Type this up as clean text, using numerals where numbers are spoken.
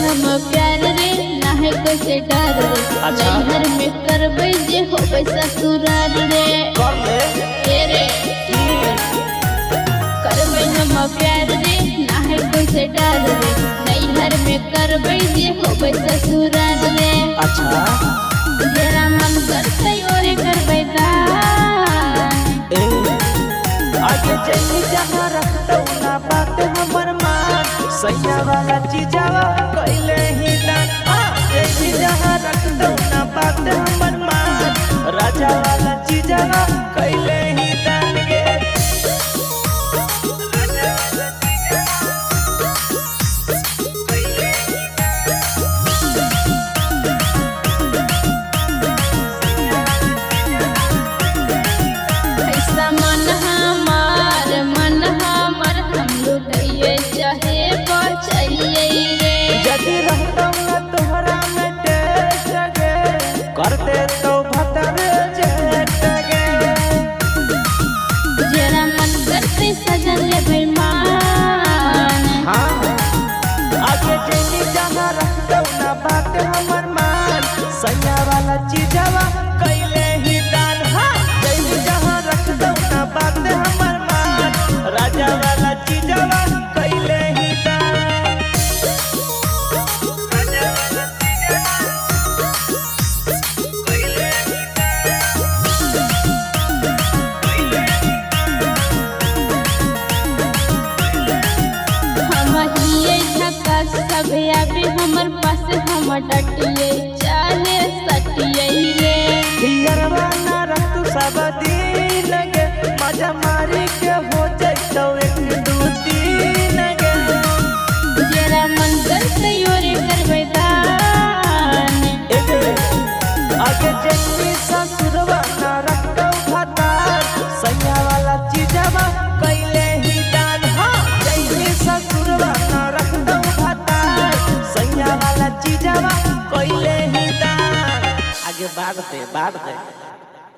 हम प्यार रे ना है कैसे डर रे। नैहर में करबै जे होबै ससुराल रे। रे करबै हम प्यार रे ना है कैसे डर रे। नैहर में करबै जे होबै ससुराल रे। जेरा मन करतै ओरे करबै आगे चली जहाँ रखता ना बात हमर मान। सैया वाला चीजावा कैले ही दान। चली जहाँ रखता ना बात हमर मान। राजा वाला चीजावा कैले ही दान गे। करते तो भतर जेटगे जेरा मन करते सजन ले बेईमान। आगे चली जहाँ रखता ना बात हमर मान। सैया वाला चीजवा कैले ही दान। चली जहाँ रखता ना बात हमर मान। राजा वाला चीजवा कैले ही दान। सभे आबे हमर पास हम डटिए चाहे सटिए रे। हियरवा ना रखतु सब दिन गे। मजा मारी के हो जैतो एक दू तीन गे। जेरा मन करते ओरे करबै दान। आगे चली ससुरवा ना रखतु भतार। सैया वाला चीजवा कैले ही दान। चली ससुरवा ना रखतु भतार। सैया वाला चीजवा कैले ही दान। आगे बाढ़ दे